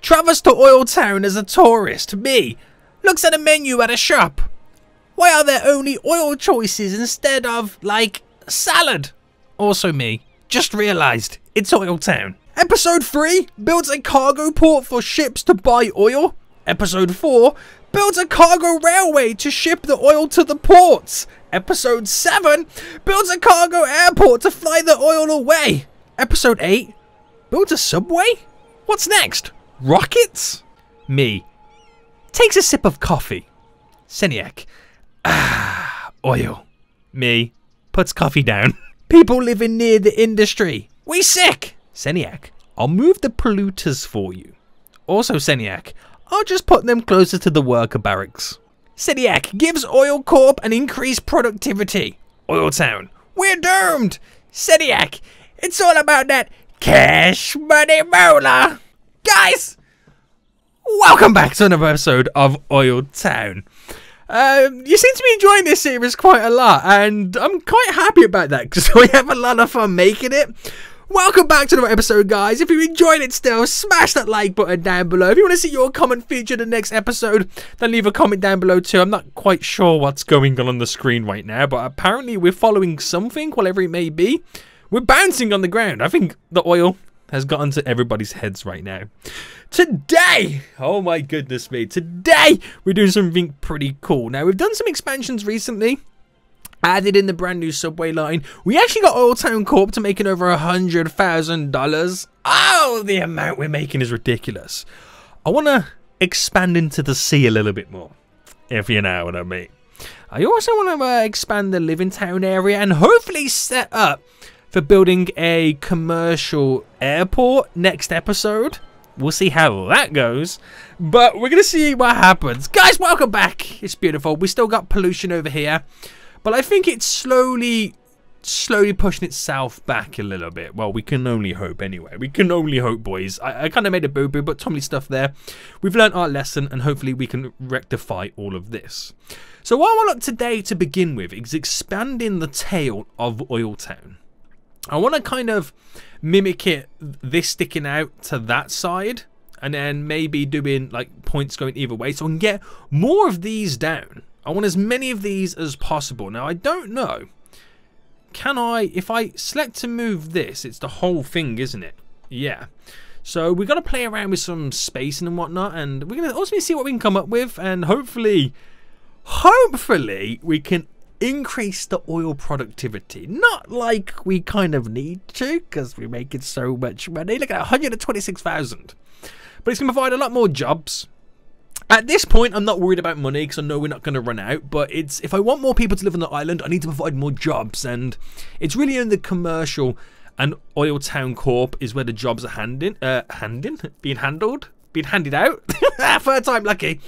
Travels to OilTown as a tourist. Me. Looks at a menu at a shop. Why are there only oil choices instead of, like, salad? Also me. Just realised. It's OilTown. Episode 3. Builds a cargo port for ships to buy oil. Episode 4. Builds a cargo railway to ship the oil to the ports. Episode 7. Builds a cargo airport to fly the oil away. Episode 8. Builds a subway? What's next? Rockets? Me. Takes a sip of coffee. Seniac. Ah, oil. Me. Puts coffee down. People living near the industry. We sick. Seniac. I'll move the polluters for you. Also Seniac. I'll just put them closer to the worker barracks. Seniac gives Oil Corp an increased productivity. OilTown. We're doomed. Seniac. It's all about that cash money moolah. Guys, welcome back to another episode of OilTown. You seem to be enjoying this series quite a lot, and I'm quite happy about that because we have a lot of fun making it. Welcome back to another episode, guys. If you enjoyed it still, smash that like button down below. If you want to see your comment featured in the next episode, then leave a comment down below too. I'm not quite sure what's going on the screen right now, but apparently we're following something, whatever it may be. We're bouncing on the ground. I think the oil has gotten to everybody's heads right now. Today, oh my goodness me, today we're doing something pretty cool. Now, we've done some expansions recently. Added in the brand new subway line. We actually got OilTown Corp to making over $100,000. Oh, the amount we're making is ridiculous. I want to expand into the sea a little bit more, if you know what I mean. I also want to expand the living town area and hopefully set up for building a commercial airport next episode. We'll see how that goes, but we're going to see what happens. Guys, welcome back. It's beautiful. We still got pollution over here. But I think it's slowly pushing itself back a little bit. Well, we can only hope anyway. We can only hope, boys. I kind of made a boo-boo, but Tommy stuff there. We've learned our lesson, and hopefully we can rectify all of this. So what I want today to begin with is expanding the tail of OilTown. I want to kind of mimic it, this sticking out to that side, and then maybe doing like points going either way, so I can get more of these down. I want as many of these as possible. Now, I don't know. Can I, if I select to move this, it's the whole thing, isn't it? Yeah. So we've got to play around with some spacing and whatnot, and we're going to also see what we can come up with, and hopefully we can increase the oil productivity. Not like we kind of need to, because we're making so much money. Look at 126,000. But it's going to provide a lot more jobs. At this point, I'm not worried about money because I know we're not going to run out, but it's if I want more people to live on the island, I need to provide more jobs, and it's really in the commercial and OilTown Corp is where the jobs are being handed out. Third time lucky.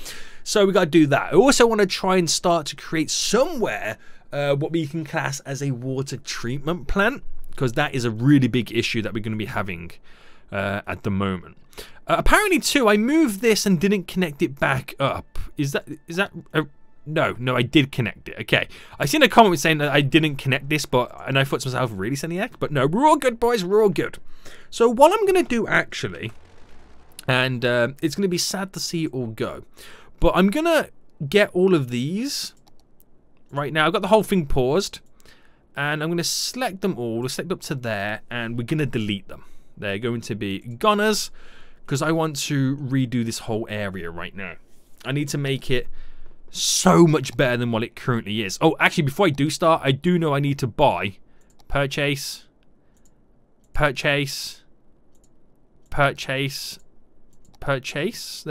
So we got to do that. I also want to try and start to create somewhere what we can class as a water treatment plant, because that is a really big issue that we're going to be having at the moment. Apparently too, I moved this and didn't connect it back up. Is that no, I did connect it. Okay, I seen a comment saying that I didn't connect this, and I thought to myself, really, Seniac? But no, we're all good, boys. We're all good. So what I'm gonna do actually, and it's gonna be sad to see it all go, but I'm gonna get all of these right now. I've got the whole thing paused, and I'm gonna select them all, select up to there, and we're gonna delete them. They're going to be goners, because I want to redo this whole area right now. I need to make it so much better than what it currently is. Oh, actually, before I do start, I do know I need to buy, purchase, there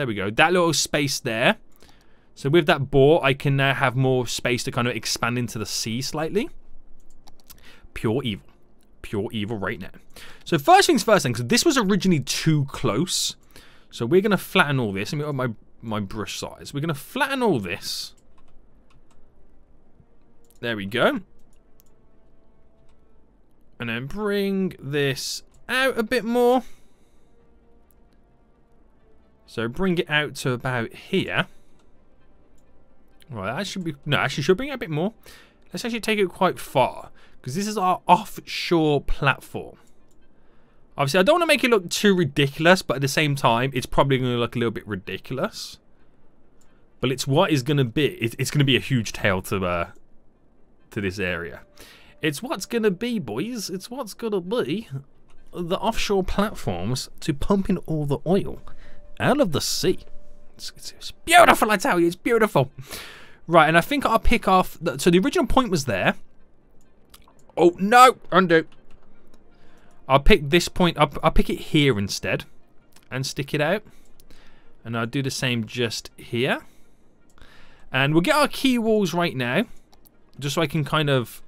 we go, that little space there. So with that bought, I can now have more space to kind of expand into the sea slightly. Pure evil right now. So first things first, because this was originally too close, so we're gonna flatten all this. Let me open my brush size. We're gonna flatten all this. There we go. And then bring this out a bit more. So bring it out to about here. Right, that should be, no, actually should bring it a bit more. Let's actually take it quite far, because this is our offshore platform. Obviously, I don't want to make it look too ridiculous, but at the same time, it's probably going to look a little bit ridiculous. But it's what is going to be. It's going to be a huge tail to this area. It's what's going to be, boys. It's what's going to be the offshore platforms to pump in all the oil out of the sea. It's beautiful, I tell you. It's beautiful. Right, and I think I'll pick off... So the original point was there. Oh, no. Undo. I'll pick this point. I'll pick it here instead. And stick it out. And I'll do the same just here. And we'll get our key walls right now. Just so I can kind of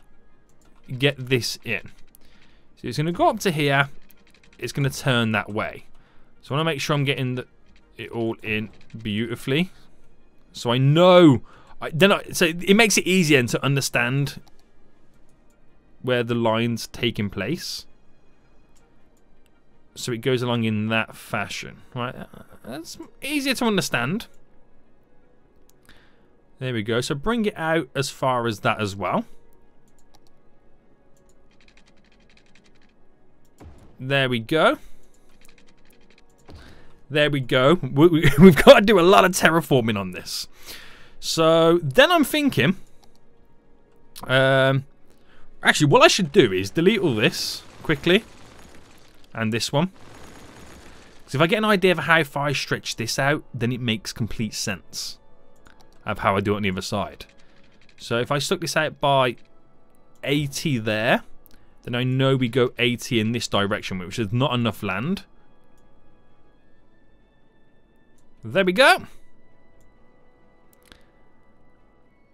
get this in. So it's going to go up to here. It's going to turn that way. So I want to make sure I'm getting it all in beautifully. So I know... so it makes it easier to understand where the line's taking place. So it goes along in that fashion. Right? That's easier to understand. There we go. So bring it out as far as that as well. There we go. There we go. We've got to do a lot of terraforming on this. So then I'm thinking, actually what I should do is delete all this quickly, and this one. Because if I get an idea of how far I stretch this out, then it makes complete sense of how I do it on the other side. So if I stuck this out by 80 there, then I know we go 80 in this direction, which is not enough land. There we go.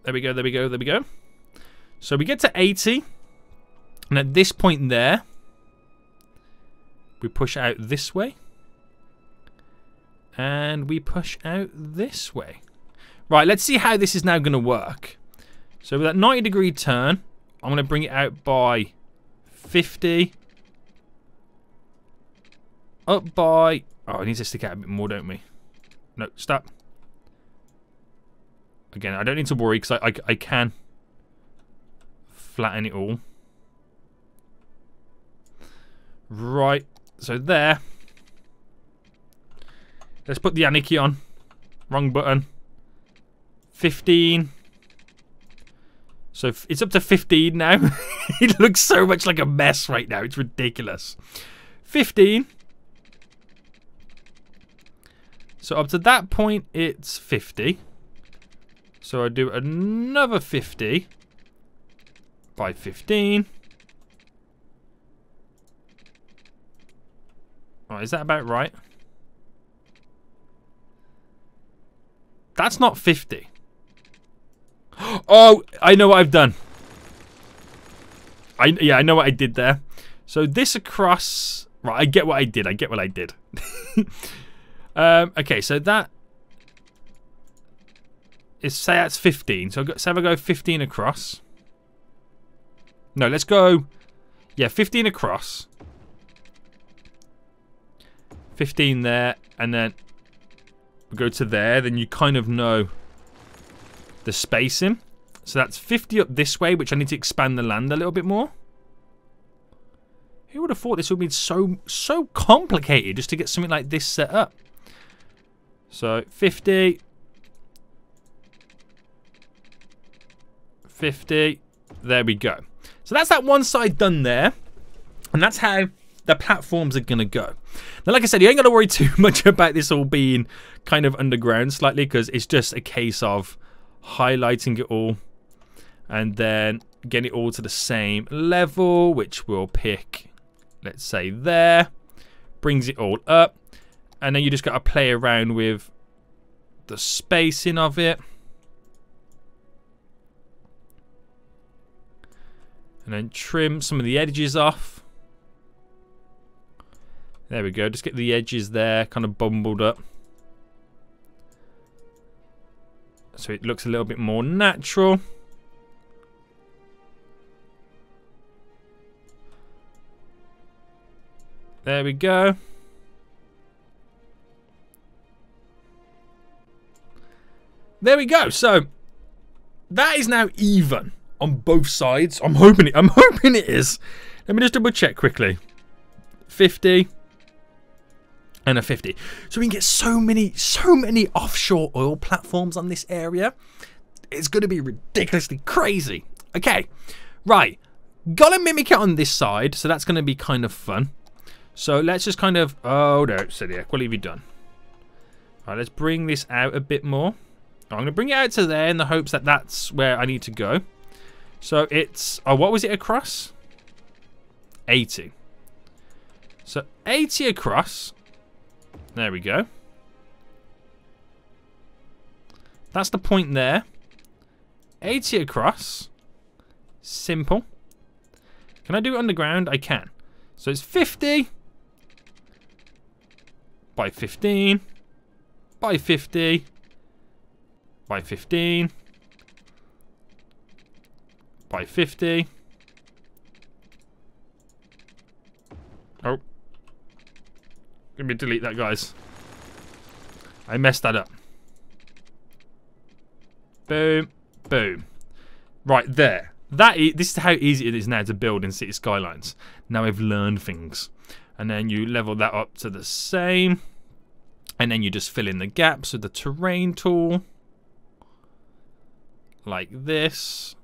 There we go, there we go, there we go. So we get to 80. And at this point there, we push out this way. And we push out this way. Right, let's see how this is now going to work. So with that 90-degree turn, I'm going to bring it out by 50. Up by... Oh, it needs to stick out a bit more, don't we? No, stop. Again, I don't need to worry because I can flatten it all. Right, so there. Let's put the Anarchy on. Wrong button. 15. So it's up to 15 now. It looks so much like a mess right now. It's ridiculous. 15. So up to that point, it's 50. So I do another 50 by 15. Oh, is that about right? That's not 50. Oh, I know what I've done. Yeah, I know what I did there. So this across... Right, I get what I did. I get what I did. Okay, so that is, say that's 15. So if I go 15 across. No, let's go, yeah, 15 across. 15 there, and then we go to there. Then you kind of know the spacing. So that's 50 up this way, which I need to expand the land a little bit more. Who would have thought this would be so complicated just to get something like this set up? So 50, 50, there we go. So that's that one side done there, and that's how the platforms are gonna go. Now, like I said, you ain't gotta worry too much about this all being kind of underground slightly, because it's just a case of highlighting it all and then getting it all to the same level, which we'll pick, let's say there, brings it all up. And then you just got to play around with the spacing of it. And then trim some of the edges off. There we go. Just get the edges there kind of bumbled up. So it looks a little bit more natural. There we go. There we go. So that is now even on both sides. I'm hoping it is. Let me just double check quickly. 50. And a 50. So we can get so many offshore oil platforms on this area. It's going to be ridiculously crazy. Okay, right. Gotta mimic it on this side, so that's going to be kind of fun. So let's just kind of... Oh, no, Celiac, what have you done? All right, let's bring this out a bit more. I'm going to bring it out to there in the hopes that that's where I need to go. So it's... Oh, what was it across? 80. So 80 across. There we go. That's the point there. 80 across. Simple. Can I do it underground? I can. So it's 50 by 15 by 50 by 15 by 50. Oh. Let me delete that, guys. I messed that up. Boom. Boom. Right there. This is how easy it is now to build in City Skylines. Now I've learned things. And then you level that up to the same. And then you just fill in the gaps with the terrain tool. Like this.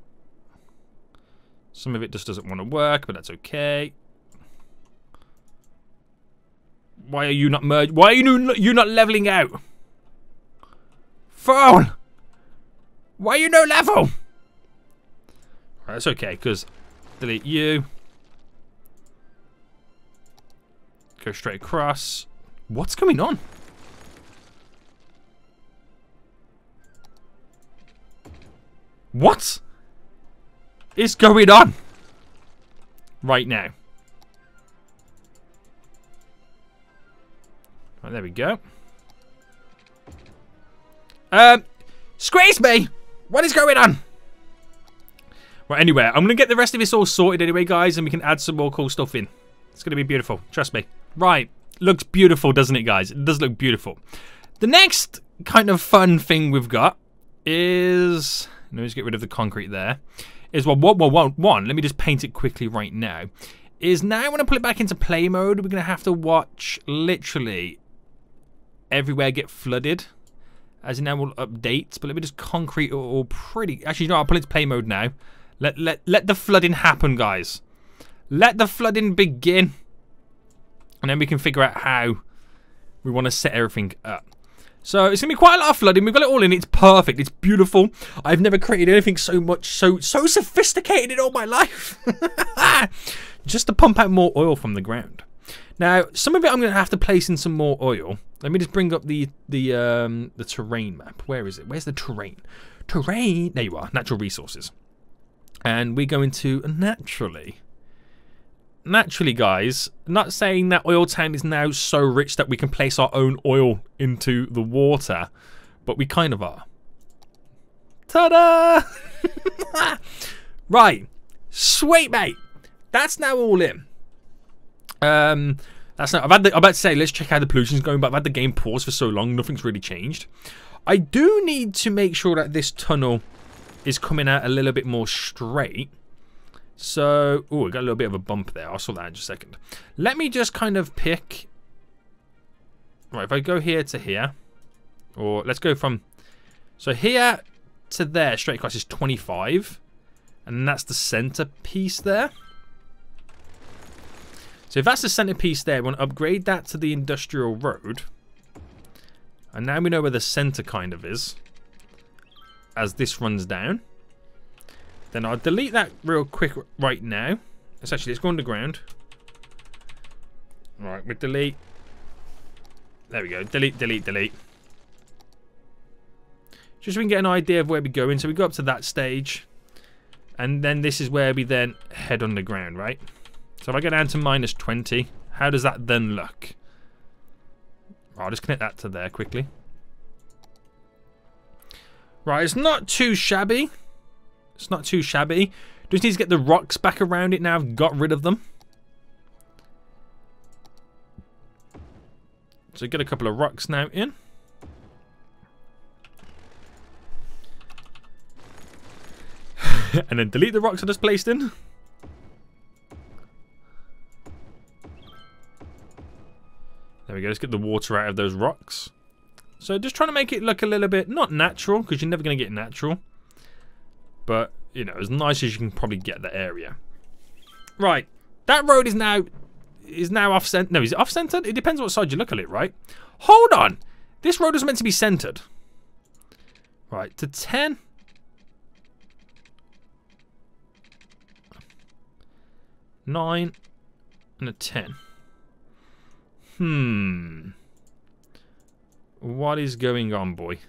Some of it just doesn't want to work, but that's okay. Why are you not merged? Why are you not leveling out? Phone! Why are you no level? That's okay, because delete you. Go straight across. What's going on? What is going on right now? Right, there we go. Squeeze me! What is going on? Right, anyway, I'm going to get the rest of this all sorted anyway, guys, and we can add some more cool stuff in. It's going to be beautiful. Trust me. Right. Looks beautiful, doesn't it, guys? It does look beautiful. The next kind of fun thing we've got is... Let's get rid of the concrete there. Is, well, one, let me just paint it quickly right now. Is now when I put it back into play mode, we're going to have to watch literally everywhere get flooded. As in now we'll update, but let me just concrete it all pretty... Actually, no, I'll put it to play mode now. Let the flooding happen, guys. Let the flooding begin. And then we can figure out how we want to set everything up. So it's going to be quite a lot of flooding. We've got it all in. It's perfect. It's beautiful. I've never created anything so sophisticated in all my life. Just to pump out more oil from the ground. Now, some of it I'm going to have to place in some more oil. Let me just bring up the terrain map. Where is it? Where's the terrain? Terrain. There you are. Natural resources. And we're going to naturally, guys, not saying that OilTown is now so rich that we can place our own oil into the water, but we kind of are. Ta-da! Right. Sweet, mate. That's now all in. That's not. I'm about to say, let's check how the pollution's going, but I've had the game pause for so long, nothing's really changed. I do need to make sure that this tunnel is coming out a little bit more straight. So, oh, we got a little bit of a bump there. I'll sort that in just a second. Let me just kind of pick. Right, if I go here to here, or let's go from, so here to there, straight across is 25, and that's the center piece there. So if that's the center piece there, we want to upgrade that to the industrial road. And now we know where the center kind of is, as this runs down. Then I'll delete that real quick right now. Let's go underground. Alright, we delete. There we go. Delete, delete, delete. Just so we can get an idea of where we're going. So we go up to that stage. And then this is where we then head underground, right? So if I go down to -20, how does that then look? I'll just connect that to there quickly. Right, it's not too shabby. It's not too shabby. Just need to get the rocks back around it now. I've got rid of them. So get a couple of rocks now in. And then delete the rocks I just placed in. There we go. Let's get the water out of those rocks. So just trying to make it look a little bit, not natural, because you're never going to get natural. But, you know, as nice as you can probably get the area. Right. That road is now off-centered. No, is it off-centered? It depends what side you look at it, right? Hold on. This road is meant to be centered. Right, to 10. Nine and a 10. What is going on, boy?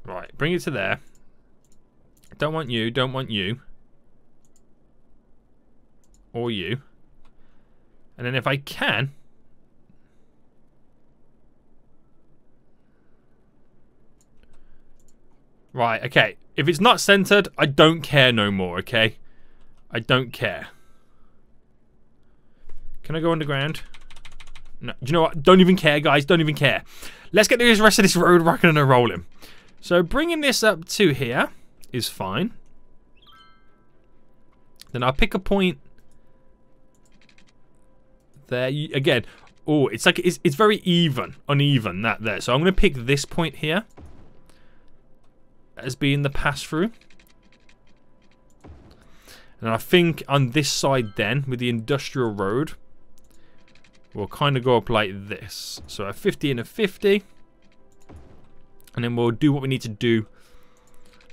Right, bring it to there. Don't want you, don't want you. Or you. And then if I can... Right, okay. If it's not centered, I don't care no more, okay? I don't care. Can I go underground? No. Do you know what? Don't even care, guys. Don't even care. Let's get the rest of this road rocking and rolling. So bringing this up to here is fine. Then I'll pick a point there. Again, oh, it's like it's very uneven that there. So I'm going to pick this point here as being the pass through. And I think on this side then, with the industrial road, we'll kind of go up like this. So a 50 and a 50. And then we'll do what we need to do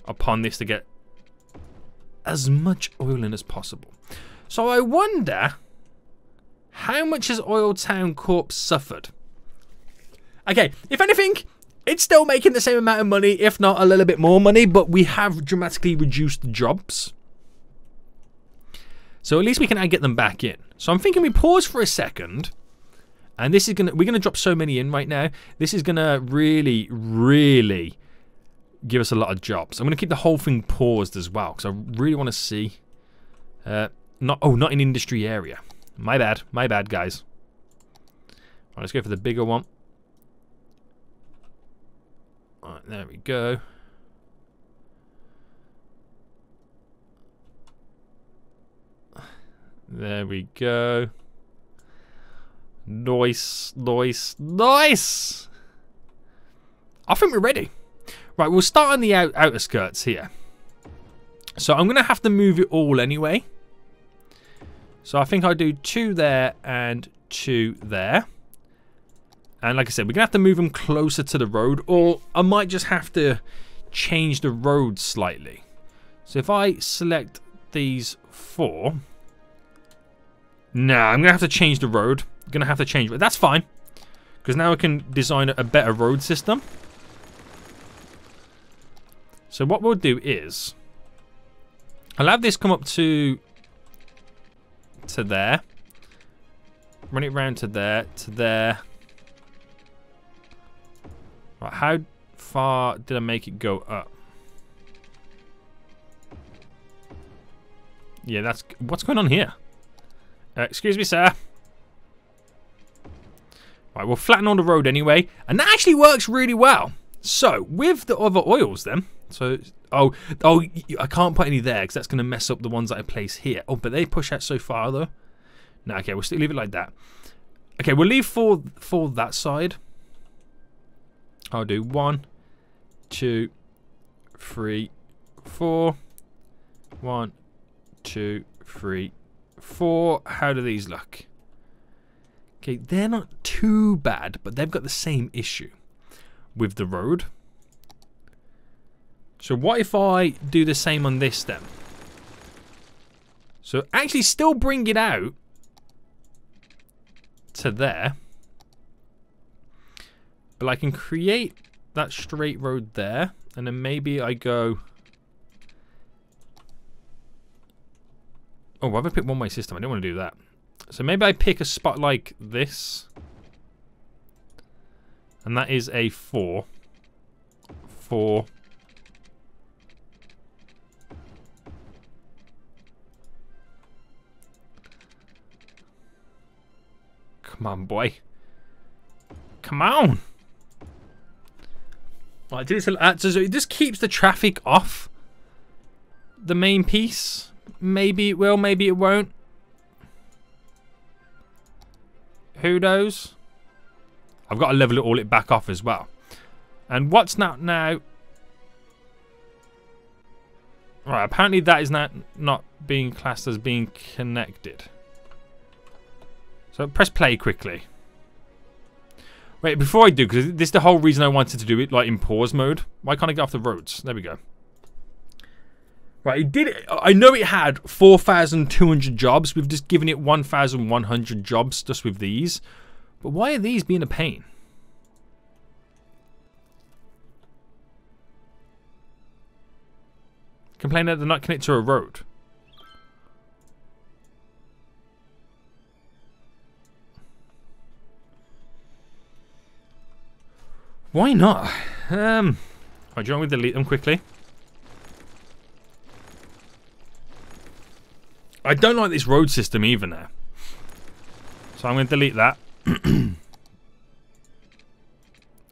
upon this to get as much oil in as possible. So I wonder, how much has OilTown Corp suffered? Okay, if anything, it's still making the same amount of money, if not a little bit more money, but we have dramatically reduced the jobs. So at least we can get them back in. So I'm thinking we pause for a second. And this is we're gonna drop so many in right now. This is gonna really, really give us a lot of jobs. I'm gonna keep the whole thing paused as well, because I really want to see. Not in industry area. My bad, guys. Right, let's go for the bigger one. All right, there we go. There we go. Nice, nice, nice! I think we're ready. Right, we'll start on the outer skirts here. So I'm going to have to move it all anyway. So I think I'll do 2 there and 2 there. And like I said, we're going to have to move them closer to the road, or I might just have to change the road slightly. So if I select these 4... Nah, I'm going to have to change the road. I'm going to have to change it. That's fine. Because now I can design a better road system. So what we'll do is... I'll have this come up to there. Run it round to there, to there. Right, how far did I make it go up? Yeah, that's... What's going on here? Excuse me, sir. Right, we'll flatten on the road anyway. And that actually works really well. So, with the other oils then. So, oh, I can't put any there because that's going to mess up the ones that I place here. Oh, but they push out so far though. No, okay, we'll still leave it like that. Okay, we'll leave for that side. I'll do 1, 2, 3, 4. 1, 2, 3, 4. How do these look? Okay, they're not too bad, but they've got the same issue with the road. So what if I do the same on this then? So actually still bring it out to there. But I can create that straight road there. And then maybe I go... Oh, why have I picked one-way system? I don't want to do that. So maybe I pick a spot like this. And that is a 4. 4. Come on, boy. Come on. Right, do this. So it just keeps the traffic off the main piece. Maybe it will, maybe it won't. Who knows? I've got to level it all back off as well. And what's now? Right, apparently that is not being classed as being connected. So press play quickly. Wait, before I do, because this is the whole reason I wanted to do it like in pause mode. Why can't I get off the roads? There we go. Right, it did. I know it had 4,200 jobs. We've just given it 1,100 jobs just with these. But why are these being a pain? Complain that they're not connected to a road. Why not? Right, do you want me to delete them quickly? I don't like this road system either now. So I'm going to delete that.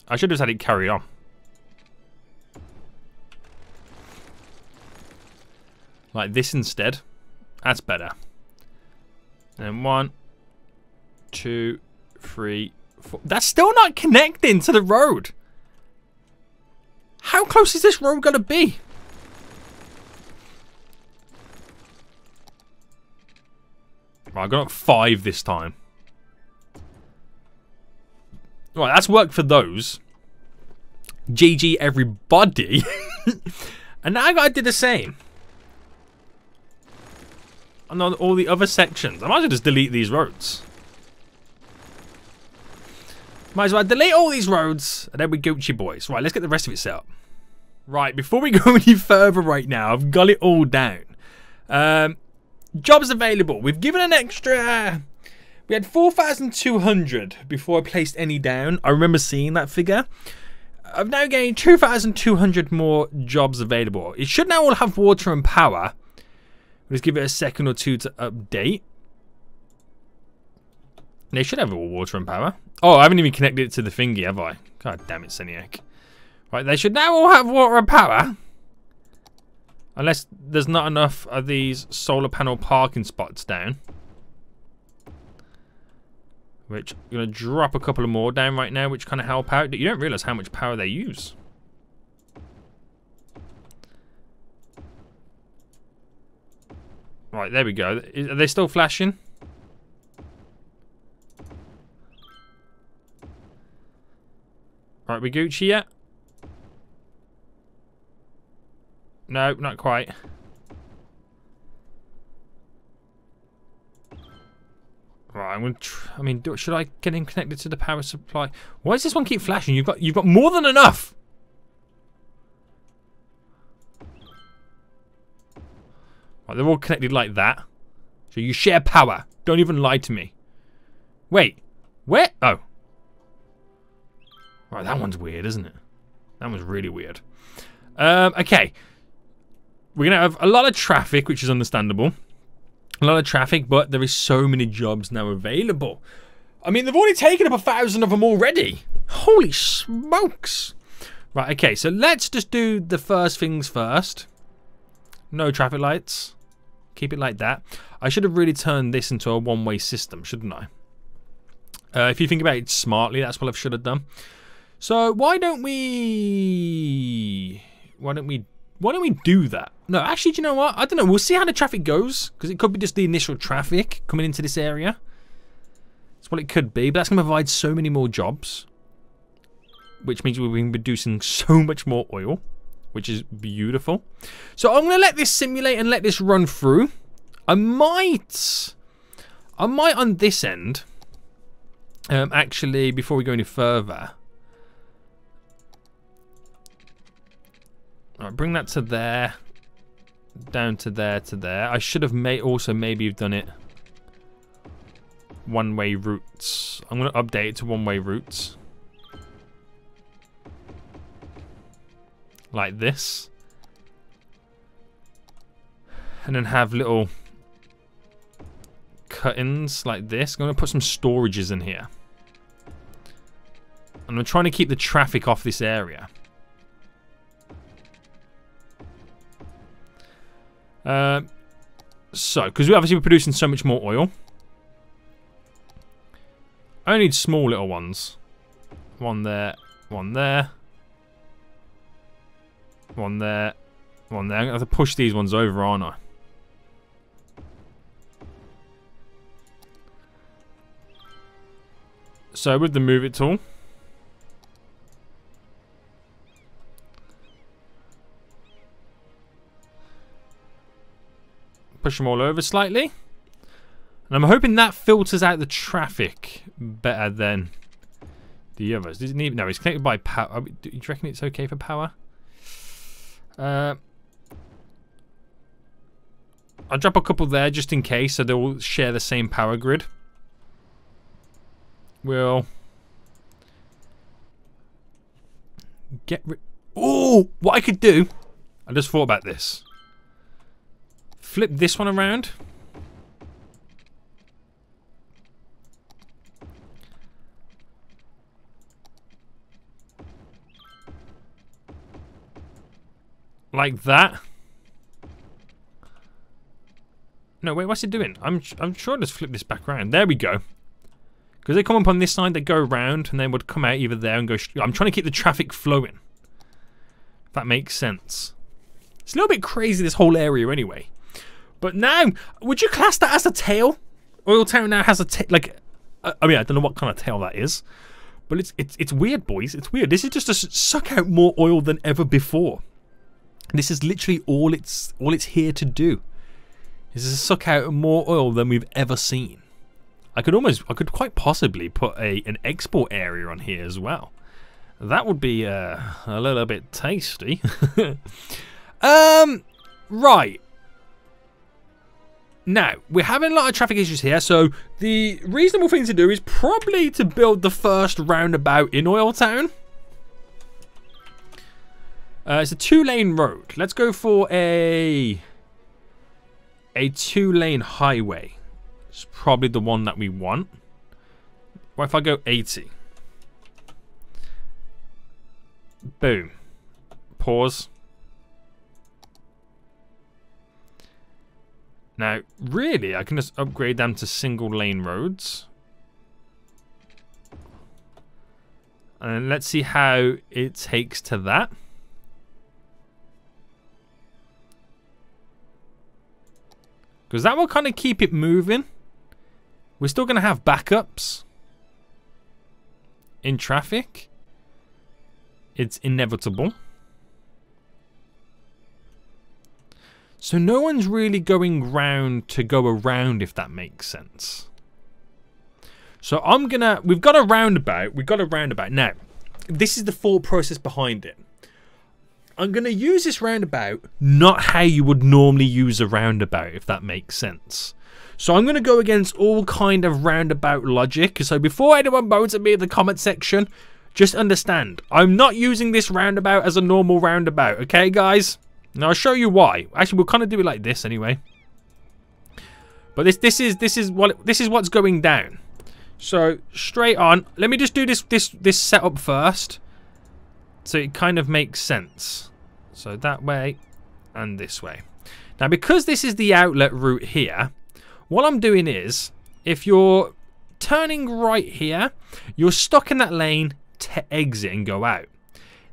I should have just had it carry on. Like this instead. That's better. And 1, 2, 3, 4. That's still not connecting to the road. How close is this road going to be? Right, I got up 5 this time. Right, that's worked for those. GG everybody. And now I got to do the same. And on all the other sections. I might as well just delete these roads. Might as well delete all these roads. And then we Gucci boys. Right, let's get the rest of it set up. Right, before we go any further right now, I've got it all down. Jobs available. We've given an extra... We had 4,200 before I placed any down. I remember seeing that figure. I've now gained 2,200 more jobs available. It should now all have water and power. Let's give it a second or two to update. They should have all water and power. Oh, I haven't even connected it to the thingy, have I? God damn it, Seniac. Right, they should now all have water and power. Unless there's not enough of these solar panel parking spots down. Which, I'm going to drop a couple of more down right now, which kind of help out. You don't realise how much power they use. Right, there we go. Are they still flashing? Right, we Gucci yet? No, not quite. Right, I'm gonna should I get him connected to the power supply? Why does this one keep flashing? You've got more than enough. Right, they're all connected like that. So you share power. Don't even lie to me. Wait, where? Oh. Right, that one's weird, isn't it? That one's really weird. Okay. We're going to have a lot of traffic, which is understandable. A lot of traffic, but there is so many jobs now available. I mean, they've already taken up 1,000 of them already. Holy smokes. Right, okay, so let's just do the first things first. No traffic lights. Keep it like that. I should have really turned this into a one-way system, shouldn't I? If you think about it smartly, that's what I should have done. So why don't we do that? No, actually, do you know what? I don't know. We'll see how the traffic goes, because it could be just the initial traffic coming into this area. That's what it could be, but that's going to provide so many more jobs, which means we'll be producing so much more oil, which is beautiful. So I'm going to let this simulate and let this run through. I might on this end, actually, before we go any further. Alright, bring that to there. Down to there, to there. I should have also maybe done it one-way routes. I'm going to update it to one-way routes. Like this. And then have little cut-ins like this. I'm going to put some storages in here. And I'm trying to keep the traffic off this area. So, because obviously we're producing so much more oil. I need small little ones. One there, one there. One there, one there. I'm going to have to push these ones over, aren't I? So with the move it tool, push them all over slightly, and I'm hoping that filters out the traffic better than the others. Doesn't even, no, it's connected by power. Do you reckon it's okay for power? I'll drop a couple there just in case, so they'll share the same power grid. We'll get rid. Oh, what I could do, I just thought about this. Flip this one around. Like that. No, wait, what's it doing? I'm sure I just flip this back around. There we go. Because they come up on this side, they go around, and then would come out either there and go. I'm trying to keep the traffic flowing. If that makes sense. It's a little bit crazy, this whole area, anyway. But now, would you class that as a tail? OilTown now has a like. I mean, I don't know what kind of tail that is, but it's weird, boys. It's weird. This is just to suck out more oil than ever before. This is literally all it's here to do. This is to suck out more oil than we've ever seen. I could quite possibly put an export area on here as well. That would be a little bit tasty. Right. Now, we're having a lot of traffic issues here, so the reasonable thing to do is probably to build the first roundabout in OilTown. It's a 2-lane road. Let's go for a 2-lane highway. It's probably the one that we want. What if I go 80? Boom. Pause. Now, really, I can just upgrade them to single-lane roads. And let's see how it takes to that. Because that will kind of keep it moving. We're still going to have backups in traffic. It's inevitable. So no one's really going round to go around, if that makes sense. So we've got a roundabout. Now, this is the thought process behind it. I'm going to use this roundabout not how you would normally use a roundabout, if that makes sense. So I'm going to go against all kind of roundabout logic. So before anyone moans at me in the comment section, just understand, I'm not using this roundabout as a normal roundabout, okay, guys? Now I'll show you why. Actually, we'll kind of do it like this anyway. But this is what's going down. So straight on. Let me just do this setup first, so it kind of makes sense. So that way and this way. Now, because this is the outlet route here, what I'm doing is, if you're turning right here, you're stuck in that lane to exit and go out.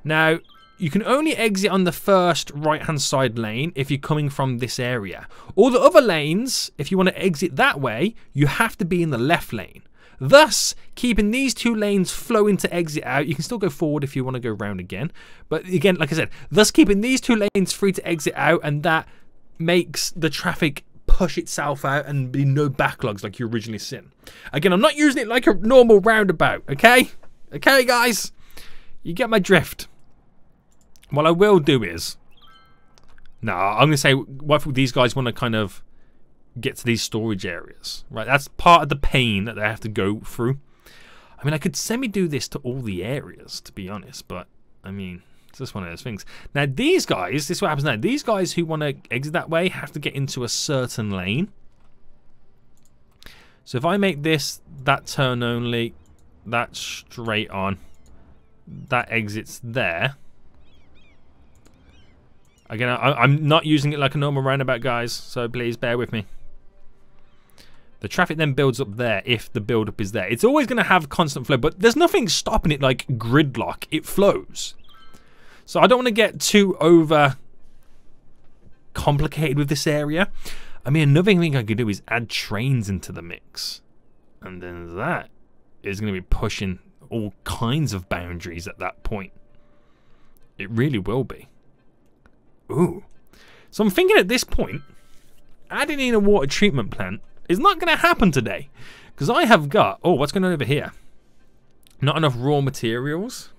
Now, you can only exit on the first right-hand side lane if you're coming from this area. All the other lanes, if you want to exit that way, you have to be in the left lane. Thus, keeping these two lanes flowing to exit out. You can still go forward if you want to go round again. But again, like I said, thus keeping these two lanes free to exit out, and that makes the traffic push itself out and be no backlogs like you originally seen. Again, I'm not using it like a normal roundabout, okay? Okay, guys? You get my drift. What I will do is, I'm going to say, what if these guys want to kind of get to these storage areas, right? That's part of the pain that they have to go through. I mean, I could semi-do this to all the areas, to be honest, but, I mean, it's just one of those things. Now, these guys, this is what happens now. These guys who want to exit that way have to get into a certain lane. So if I make this that turn only, that straight on, that exits there. Again, I'm not using it like a normal roundabout, guys, so please bear with me. The traffic then builds up there if the build-up is there. It's always going to have constant flow, but there's nothing stopping it like gridlock. It flows. So I don't want to get too over complicated with this area. I mean, another thing I could do is add trains into the mix. And then that is going to be pushing all kinds of boundaries at that point. It really will be. Ooh. So I'm thinking at this point, adding in a water treatment plant is not going to happen today. Because I have got... Oh, what's going on over here? Not enough raw materials.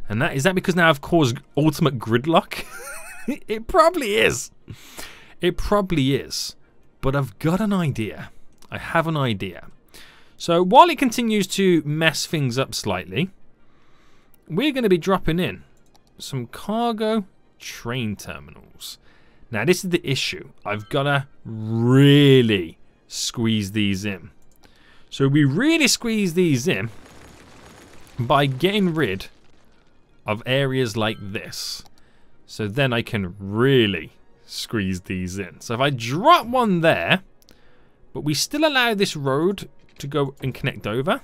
And is that because now I've caused ultimate gridlock? It probably is. It probably is. But I've got an idea. I have an idea. So while it continues to mess things up slightly, we're going to be dropping in some cargo train terminals. Now this is the issue. I've got to really squeeze these in. So we really squeeze these in by getting rid of areas like this. So then I can really squeeze these in. So if I drop one there, but we still allow this road to go and connect over.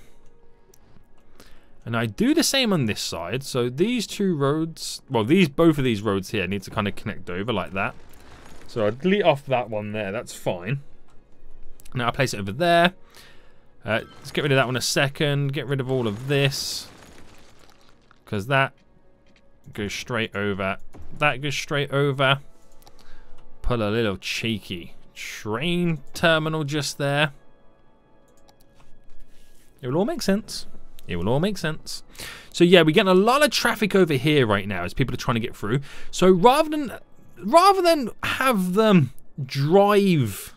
And I do the same on this side. So these two roads, well, both of these roads here need to kind of connect over like that. So I'll delete off that one there. That's fine. Now I'll place it over there. Let's get rid of that one a second. Get rid of all of this. Because that goes straight over. That goes straight over. Put a little cheeky train terminal just there. It will all make sense. It will all make sense. So yeah, we're getting a lot of traffic over here right now as people are trying to get through. So rather than have them drive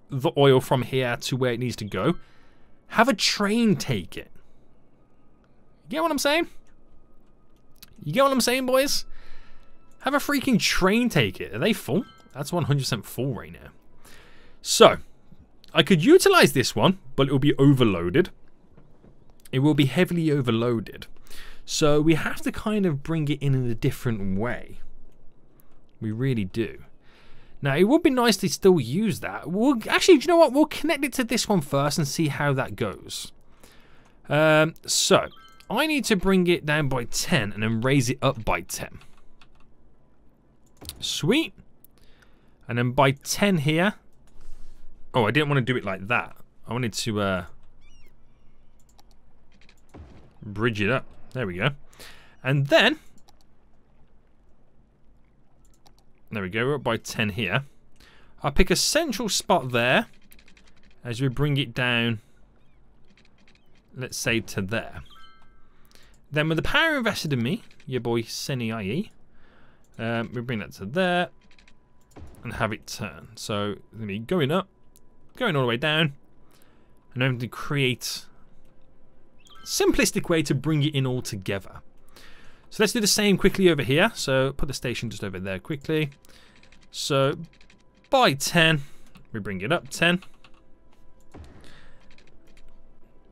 the oil from here to where it needs to go, have a train take it. You get what I'm saying? You get what I'm saying, boys? Have a freaking train take it. Are they full? That's 100% full right now. So, I could utilize this one, but it will be overloaded. It will be heavily overloaded. So we have to kind of bring it in a different way. We really do. Now, it would be nice to still use that. Actually, do you know what? We'll connect it to this one first and see how that goes. So, I need to bring it down by 10 and then raise it up by 10. Sweet. And then by 10 here. Oh, I didn't want to do it like that. I wanted to bridge it up. There we go. And then, there we go, we're up by 10 here. I'll pick a central spot there as we bring it down, let's say to there. Then with the power invested in me, your boy Seni IE, we bring that to there and have it turn. So, let me going up, going all the way down, and then to create simplistic way to bring it in all together. So let's do the same quickly over here. So put the station just over there quickly. So by 10, we bring it up 10.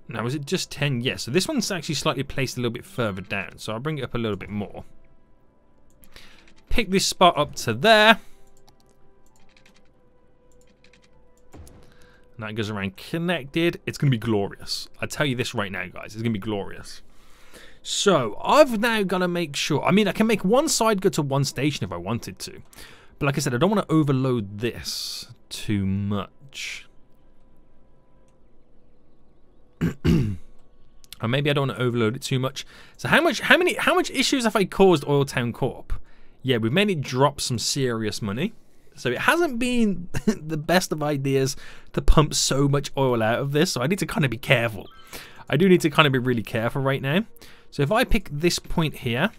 Now is it just 10? Yes. So this one's actually slightly placed a little bit further down. So I'll bring it up a little bit more. Pick this spot up to there. And that goes around connected. It's going to be glorious. I tell you this right now, guys. It's going to be glorious. So, I've now got to make sure. I mean, I can make one side go to one station if I wanted to. But like I said, I don't want to overload this too much. Or maybe I don't want to overload it too much. So how much issues have I caused OilTown Corp? Yeah, we've made it drop some serious money. So it hasn't been the best of ideas to pump so much oil out of this. So I need to kind of be careful. I do need to kind of be really careful right now. So if I pick this point here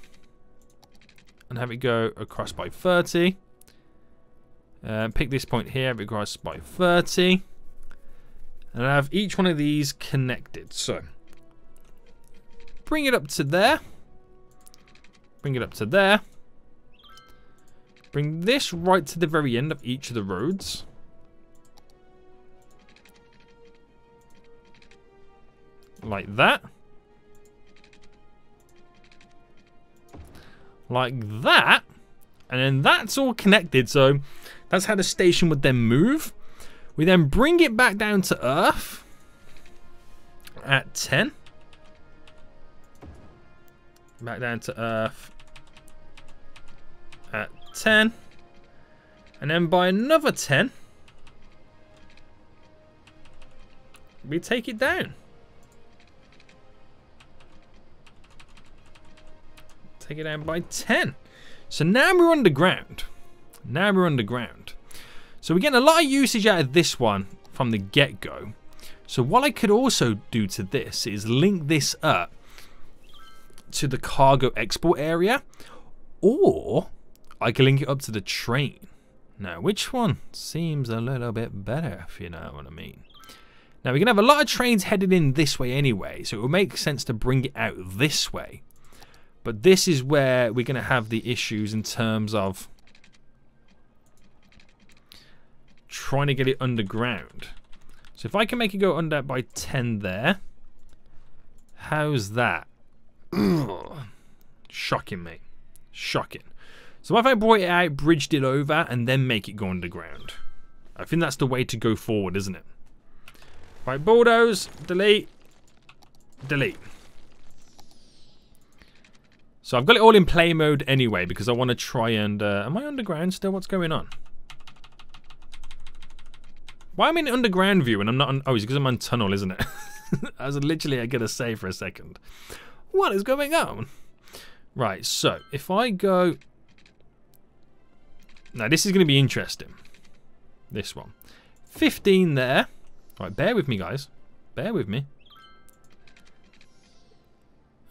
and have it go across by 30. Pick this point here, have it across by 30. And I have each one of these connected. So bring it up to there. Bring it up to there. Bring this right to the very end of each of the roads. Like that. Like that. And then that's all connected. So That's how the station would then move. We then bring it back down to Earth at 10. Back down to Earth at 10. And then by another 10, we take it down. Take it down by 10. So now we're underground. Now we're underground. So we're getting a lot of usage out of this one from the get-go. So what I could also do to this is link this up to the cargo export area, or I can link it up to the train. Now, which one seems a little bit better, if you know what I mean? Now, we're going to have a lot of trains headed in this way anyway, so it will make sense to bring it out this way. But this is where we're going to have the issues in terms of trying to get it underground. So if I can make it go under by 10 there, how's that? Shocking, mate. Shocking. So what if I brought it out, bridged it over, and then make it go underground? I think that's the way to go forward, isn't it? Right, bulldoze, delete, delete. So I've got it all in play mode anyway, because I want to try and... am I underground still? What's going on? Why am I in underground view and I'm not on... Oh, it's because I'm on tunnel, isn't it? I was literally going to say for a second. What is going on? Right, so if I go... Now, this is going to be interesting. This one. 15 there. Right, bear with me, guys. Bear with me.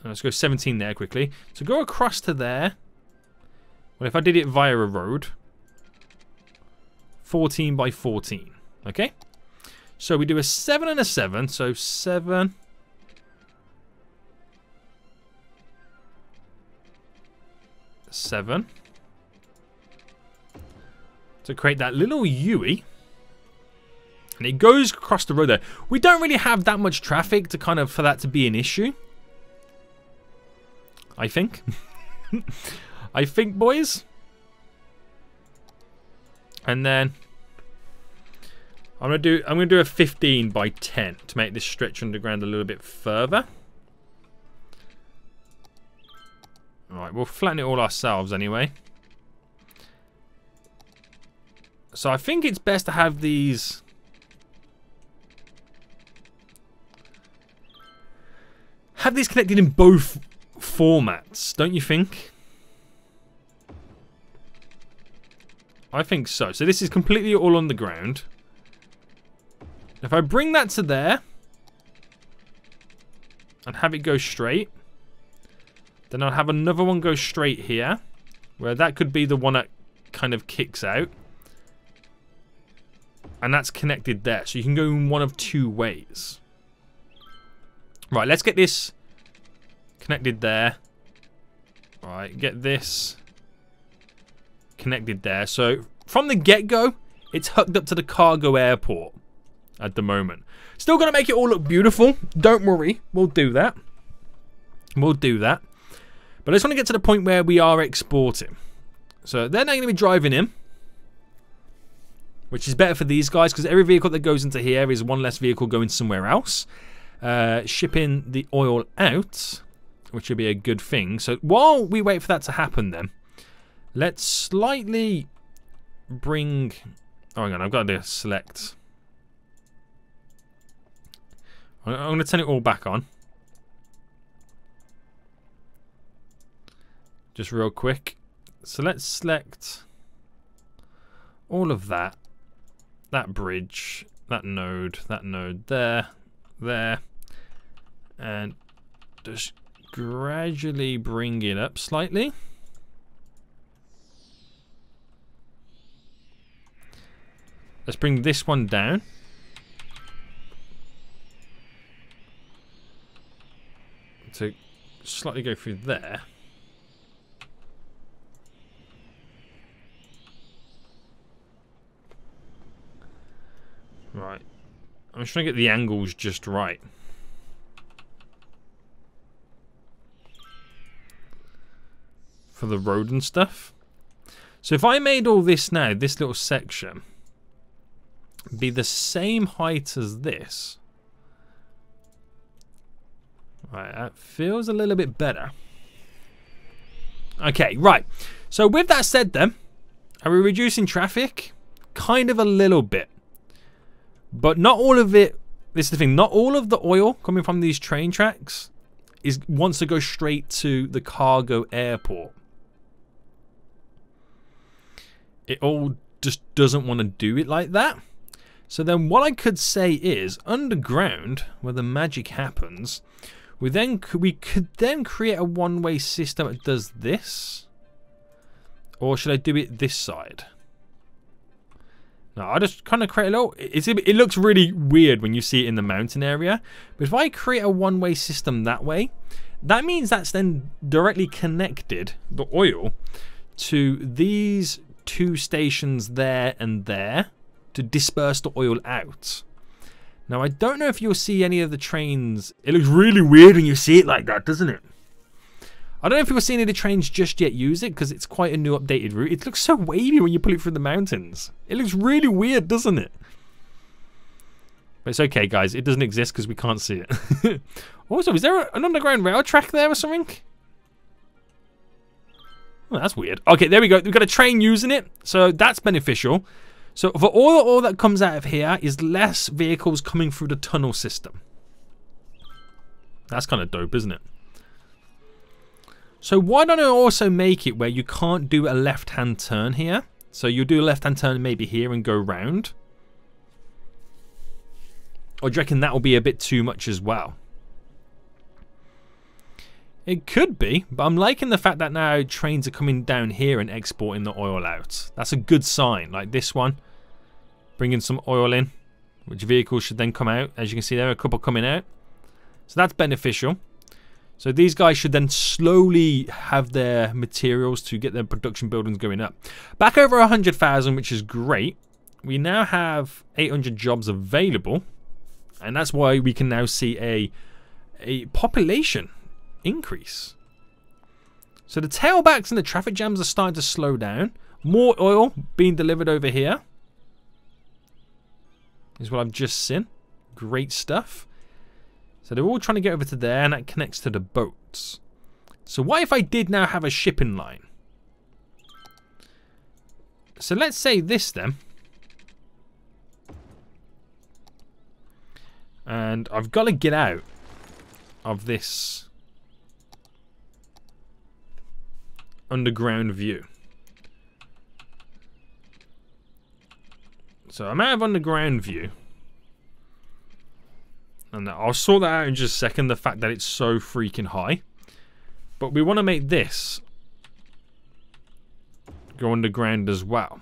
Let's go 17 there quickly. So go across to there. Well, if I did it via a road. 14 by 14. Okay? So we do a 7 and a 7. So 7... 7 to create that little U-ey, and it goes across the road there. We don't really have that much traffic to kind of for that to be an issue, I think. I think, boys. And then I'm gonna do a 15 by 10 to make this stretch underground a little bit further. Alright, we'll flatten it all ourselves anyway. So I think it's best to have these... have these connected in both formats, don't you think? I think so. So this is completely all on the ground. If I bring that to there and have it go straight, then I'll have another one go straight here, where that could be the one that kind of kicks out. And that's connected there. So you can go in one of two ways. Right, let's get this connected there. Right, get this connected there. So from the get-go, it's hooked up to the cargo airport at the moment. Still going to make it all look beautiful. Don't worry. We'll do that. We'll do that. But I just want to get to the point where we are exporting. So they're now going to be driving in, which is better for these guys because every vehicle that goes into here is one less vehicle going somewhere else. Shipping the oil out, which would be a good thing. So while we wait for that to happen then, let's slightly bring... Oh, hang on, I've got to select... I'm going to turn it all back on. Just real quick. So let's select all of that. That bridge, that node there, there. And just gradually bring it up slightly. Let's bring this one down. To slightly go through there. Right. I'm just trying to get the angles just right. For the road and stuff. So if I made all this now, this little section, be the same height as this. Right, that feels a little bit better. Okay, right. So with that said then, are we reducing traffic? Kind of a little bit. But not all of it, this is the thing, not all of the oil coming from these train tracks wants to go straight to the cargo airport. It all just doesn't want to do it like that. So then what I could say is, underground, where the magic happens, we could then create a one-way system that does this. Or should I do it this side? No, I just kind of create a little... It looks really weird when you see it in the mountain area. But if I create a one-way system that way, that means that's then directly connected, the oil, to these two stations there and there to disperse the oil out. Now, I don't know if you'll see any of the trains. It looks really weird when you see it like that, doesn't it? I don't know if you'll see any of the trains just yet use it because it's quite a new updated route. It looks so wavy when you pull it through the mountains. It looks really weird, doesn't it? But it's okay, guys. It doesn't exist because we can't see it. Also, is there an underground rail track there or something? Oh, that's weird. Okay, there we go. We've got a train using it, so that's beneficial. So for all that comes out of here is less vehicles coming through the tunnel system. That's kind of dope, isn't it? So why don't I also make it where you can't do a left-hand turn here? So you'll do a left-hand turn maybe here and go round. Or do you reckon that will be a bit too much as well? It could be, but I'm liking the fact that now trains are coming down here and exporting the oil out. That's a good sign, like this one. Bringing some oil in, which vehicles should then come out. As you can see, there are a couple coming out. So that's beneficial. So these guys should then slowly have their materials to get their production buildings going up. Back over 100,000, which is great. We now have 800 jobs available. And that's why we can now see a population increase. So the tailbacks and the traffic jams are starting to slow down. More oil being delivered over here. Is what I've just seen. Great stuff. So they're all trying to get over to there, and that connects to the boats. So what if I did now have a shipping line? So let's say this then. And I've got to get out of this underground view. So I'm out of underground view. And I'll sort that out in just a second, the fact that it's so freaking high. But we want to make this go underground as well.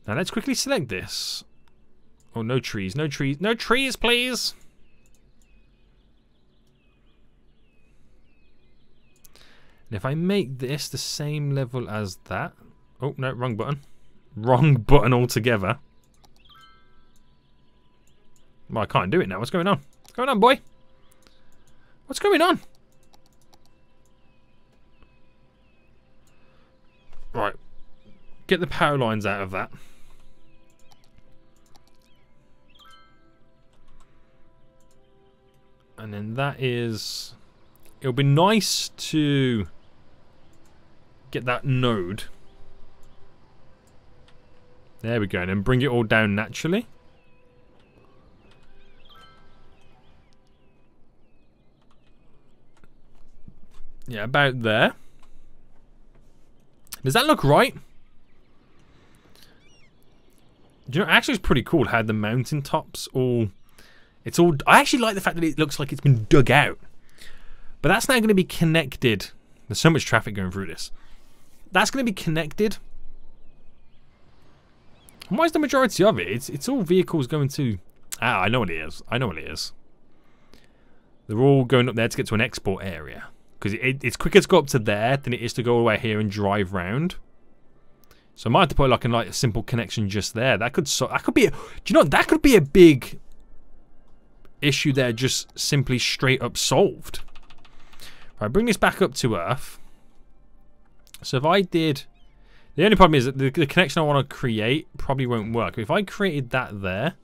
Now let's quickly select this. Oh, no trees, no trees, no trees, please. And if I make this the same level as that. Oh, no, wrong button. Wrong button altogether. Well, I can't do it now. What's going on? What's going on, boy? What's going on? Right. Get the power lines out of that. And then that is... It'll be nice to get that node. There we go. And then bring it all down naturally. Yeah, about there. Does that look right? Do you know, actually it's pretty cool how the mountain tops all... It's all... I actually like the fact that it looks like it's been dug out. But that's now going to be connected. There's so much traffic going through this. That's going to be connected. And why is the majority of it? It's all vehicles going to... Ah, I know what it is. I know what it is. They're all going up there to get to an export area. Because it's quicker to go up to there than it is to go all the way here and drive round. So I might have to put like a simple connection just there. That could be. Do you know, that could be a big issue there, just simply straight up solved. Right, bring this back up to Earth. So if I did The only problem is that the connection I want to create probably won't work. If I created that there,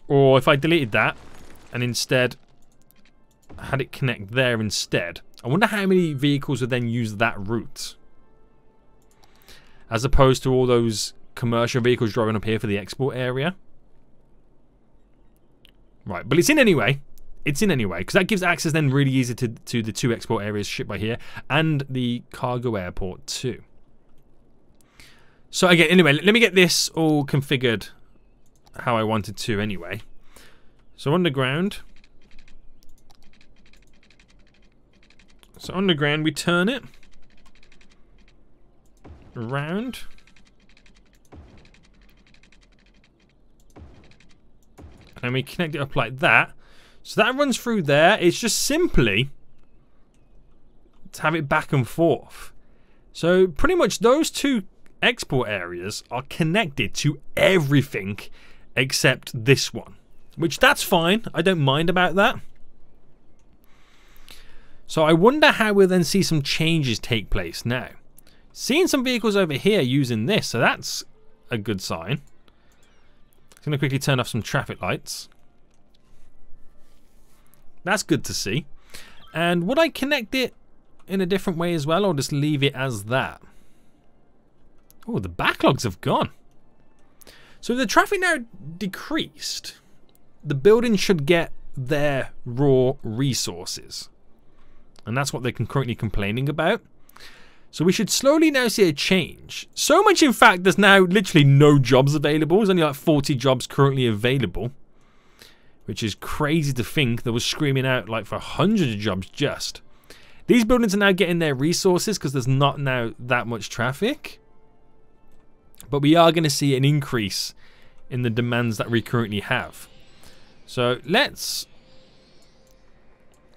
or if I deleted that and instead had it connect there instead, I wonder how many vehicles would then use that route, as opposed to all those commercial vehicles driving up here for the export area. Right, but it's in anyway. It's in anyway, because that gives access then really easy to the 2 export areas shipped by here and the cargo airport too. So again, anyway, let me get this all configured how I wanted to anyway. So underground. So underground, we turn it around. And we connect it up like that. So that runs through there. It's just simply to have it back and forth. So pretty much those 2 export areas are connected to everything except this one. Which that's fine. I don't mind about that. So I wonder how we'll then see some changes take place now. Seeing some vehicles over here using this, so that's a good sign. I'm going to quickly turn off some traffic lights. That's good to see. And would I connect it in a different way as well, or just leave it as that? Oh, the backlogs have gone. So the traffic now decreased. The building should get their raw resources. And that's what they're currently complaining about. So we should slowly now see a change. So much, in fact, there's now literally no jobs available. There's only like 40 jobs currently available. Which is crazy to think. They were screaming out like for hundreds of jobs just. These buildings are now getting their resources because there's not now that much traffic. But we are going to see an increase in the demands that we currently have. So let's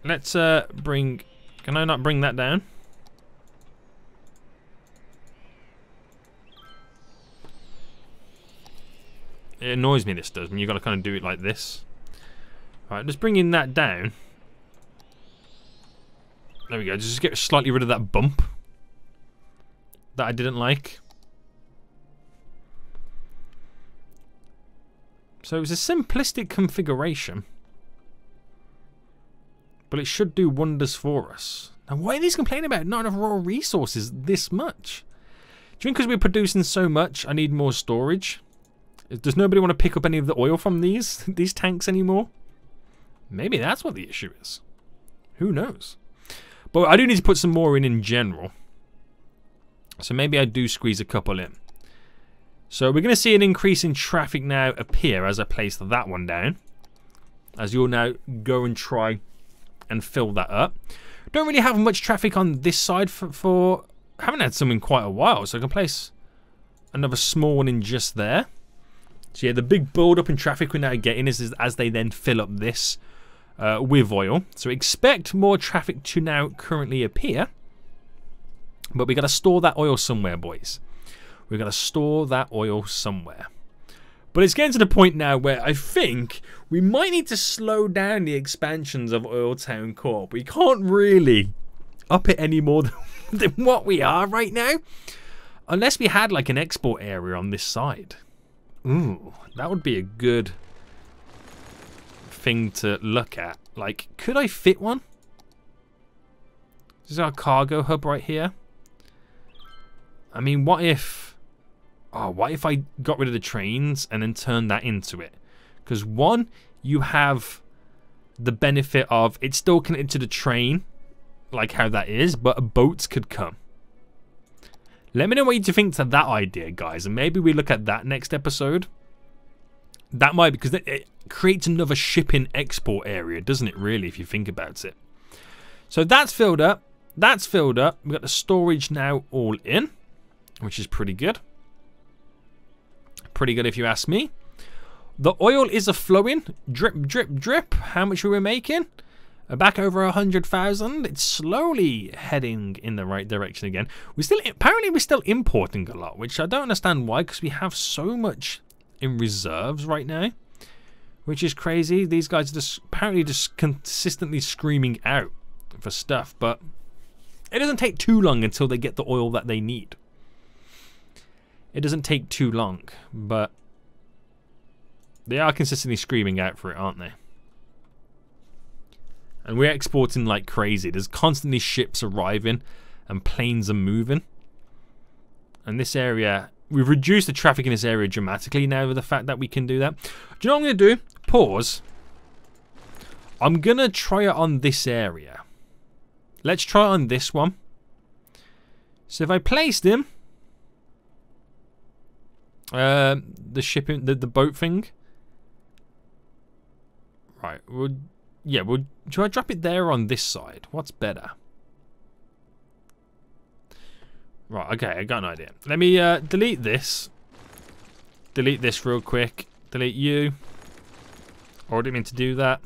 bring... Can I not bring that down? It annoys me, this does, and you've got to kind of do it like this. Alright, just bringing that down. There we go, just get slightly rid of that bump that I didn't like. So it's a simplistic configuration, but it should do wonders for us. Now, why are these complaining about not enough raw resources this much? Do you think because we're producing so much, I need more storage? Does nobody want to pick up any of the oil from these tanks anymore? Maybe that's what the issue is. Who knows? But I do need to put some more in general. So maybe I do squeeze a couple in. So we're going to see an increase in traffic now appear as I place that one down. As you'll now go and try and fill that up. Don't really have much traffic on this side for I haven't had some in quite a while. So I can place another small one in just there. So yeah, the big build up in traffic we're now getting is as they then fill up this with oil. So expect more traffic to now currently appear. But we got to store that oil somewhere, boys. We've got to store that oil somewhere. But it's getting to the point now where I think we might need to slow down the expansions of OilTown Corp. We can't really up it any more than what we are right now. Unless we had like an export area on this side. Ooh, that would be a good thing to look at. Like, could I fit one? This is our cargo hub right here. I mean, what if... Oh, what if I got rid of the trains and then turned that into it? Because one, you have the benefit of it's still connected to the train, like how that is, but boats could come. Let me know what you think to that idea, guys, and maybe we look at that next episode. That might, because it creates another shipping export area, doesn't it, really, if you think about it. So that's filled up. That's filled up. We've got the storage now all in, which is pretty good. Pretty good if you ask me. The oil is a-flowing. Drip, drip, drip. How much are we making? Back over 100,000. It's slowly heading in the right direction again. Apparently we're still importing a lot, which I don't understand why, because we have so much in reserves right now, which is crazy. These guys are just apparently just consistently screaming out for stuff, but It doesn't take too long until they get the oil that they need. It doesn't take too long, but they are consistently screaming out for it, aren't they? And we're exporting like crazy. There's constantly ships arriving and planes are moving. And this area, we've reduced the traffic in this area dramatically now with the fact that we can do that. Do you know what I'm going to do? Pause. I'm going to try it on this area. Let's try it on this one. So if I placed him, the shipping, the boat thing. Right, should I drop it there or on this side? What's better? Right, okay, I got an idea. Let me delete this. Delete this real quick. Delete you. I didn't mean to do that.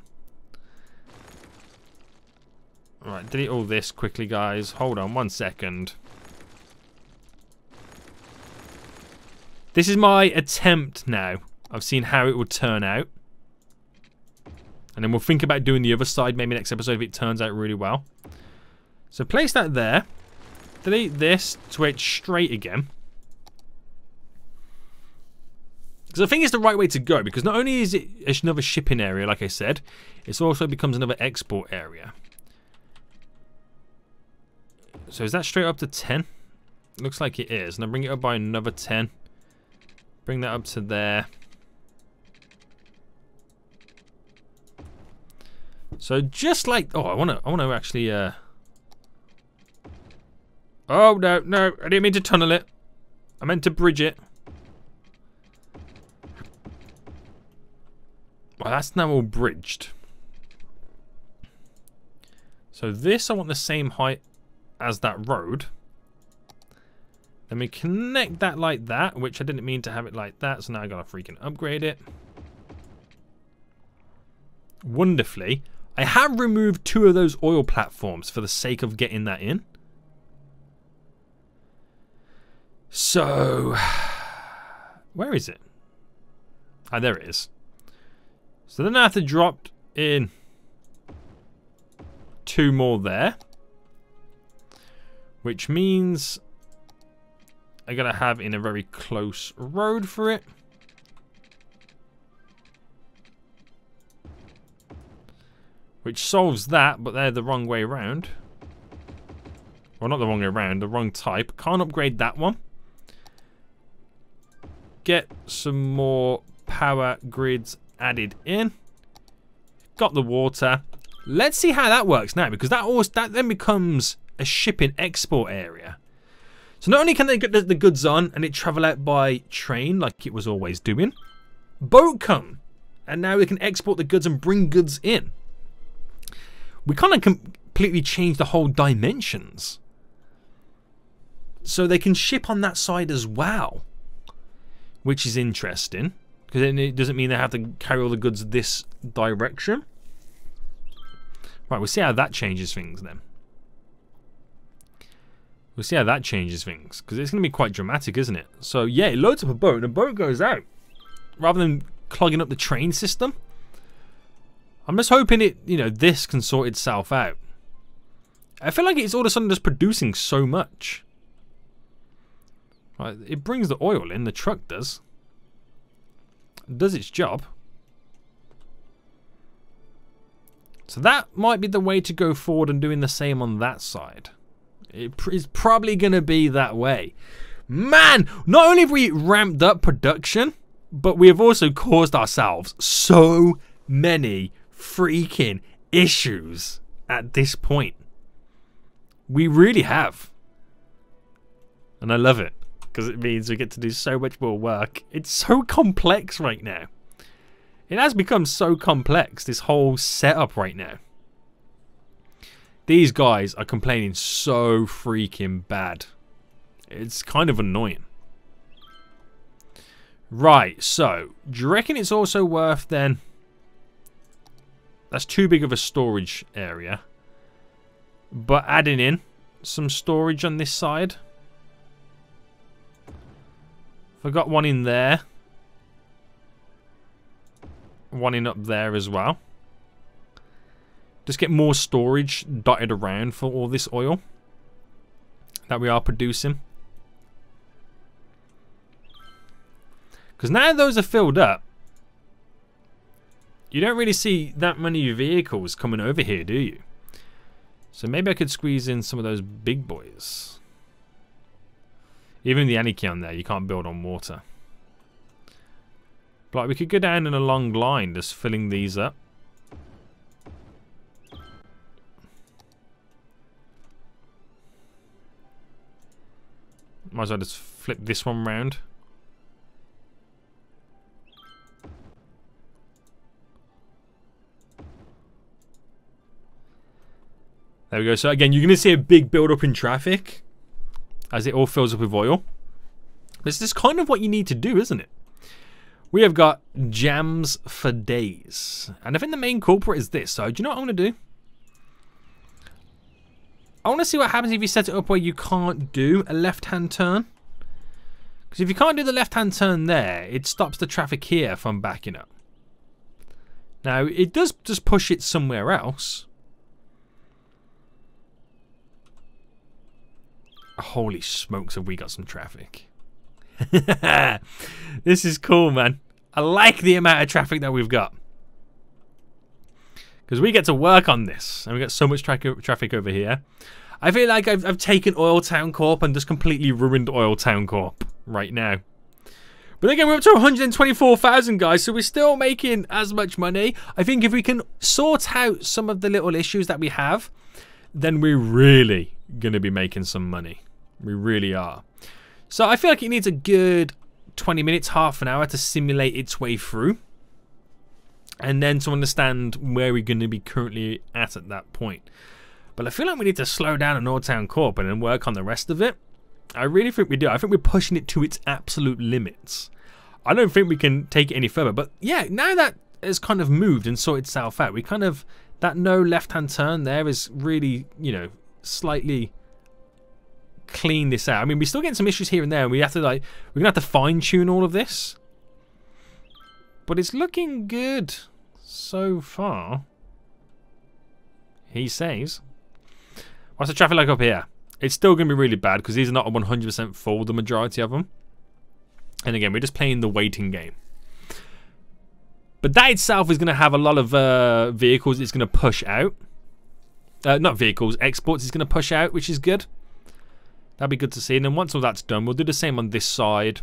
Right, delete all this quickly, guys. Hold on 1 second. This is my attempt now. I've seen how it would turn out. And then we'll think about doing the other side maybe next episode if it turns out really well. So place that there. Delete this to where it's straight again. Because I think it's the right way to go. Because not only is it another shipping area, like I said, it also becomes another export area. So is that straight up to 10? Looks like it is. And I bring it up by another 10. Bring that up to there. So just like, oh, I wanna actually. Oh no, I didn't mean to tunnel it. I meant to bridge it. Well, that's now all bridged. So this, I want the same height as that road. Then we connect that like that, which I didn't mean to have it like that, so now I gotta freaking upgrade it. Wonderfully, I have removed 2 of those oil platforms for the sake of getting that in. So, where is it? Ah, there it is. So then I have to drop in 2 more there. Which means I gotta have in a very close road for it. Which solves that, but they're the wrong way around. Well, not the wrong way around, the wrong type. Can't upgrade that one. Get some more power grids added in. Got the water. Let's see how that works now, because that then becomes a shipping export area. So not only can they get the goods on and it travel out by train like it was always doing, boat come, and now we can export the goods and bring goods in. We kind of completely change the whole dimensions. So they can ship on that side as well, which is interesting, because then it doesn't mean they have to carry all the goods this direction. Right, we'll see how that changes things then. We'll see how that changes things, because it's going to be quite dramatic, isn't it? So yeah, it loads up a boat and a boat goes out, rather than clogging up the train system. I'm just hoping this can sort itself out. I feel like it's all of a sudden just producing so much. Right, it brings the oil in, the truck does. It does its job. So that might be the way to go forward and doing the same on that side. It is probably going to be that way. Man, not only have we ramped up production, but we have also caused ourselves so many freaking issues at this point. We really have. And I love it, because it means we get to do so much more work. It's so complex right now. It has become so complex, this whole setup right now. These guys are complaining so freaking bad. It's kind of annoying. Right, so, do you reckon it's also worth then... That's too big of a storage area. But adding in some storage on this side. I've got one in there. One in up there as well. Just get more storage dotted around for all this oil. that we are producing. Because now those are filled up, you don't really see that many vehicles coming over here, do you? So maybe I could squeeze in some of those big boys. Even the Aniki on there, you can't build on water. But like, we could go down in a long line just filling these up. Might as well just flip this one round. There we go. So again, you're going to see a big build up in traffic as it all fills up with oil. This is kind of what you need to do, isn't it? We have got jams for days. And I think the main culprit is this. So do you know what I'm going to do? I want to see what happens if you set it up where you can't do a left-hand turn. Because if you can't do the left-hand turn there, it stops the traffic here from backing up. Now, it does just push it somewhere else. Holy smokes, have we got some traffic. This is cool, man. I like the amount of traffic that we've got. Because we get to work on this. And we got so much traffic over here. I feel like I've taken OilTown Corp and just completely ruined OilTown Corp right now. But again, we're up to 124,000, guys, so we're still making as much money. I think if we can sort out some of the little issues that we have, then we're really going to be making some money. We really are. So I feel like it needs a good 20 minutes, half an hour to simulate its way through. And then to understand where we're going to be currently at that point. But I feel like we need to slow down on OilTown Corp and then work on the rest of it. I really think we do. I think we're pushing it to its absolute limits. I don't think we can take it any further. But yeah, now that it's kind of moved and sorted itself out, we kind of, that no left-hand turn there is really, you know, slightly clean this out. I mean, we're still getting some issues here and there, and we have to like, we're gonna have to fine-tune all of this. But it's looking good so far, he says. What's the traffic like up here? It's still going to be really bad because these are not 100% full, the majority of them. And again, we're just playing the waiting game. But that itself is going to have a lot of vehicles it's going to push out. Not vehicles, exports it's going to push out, which is good. That'd be good to see. And then once all that's done, we'll do the same on this side.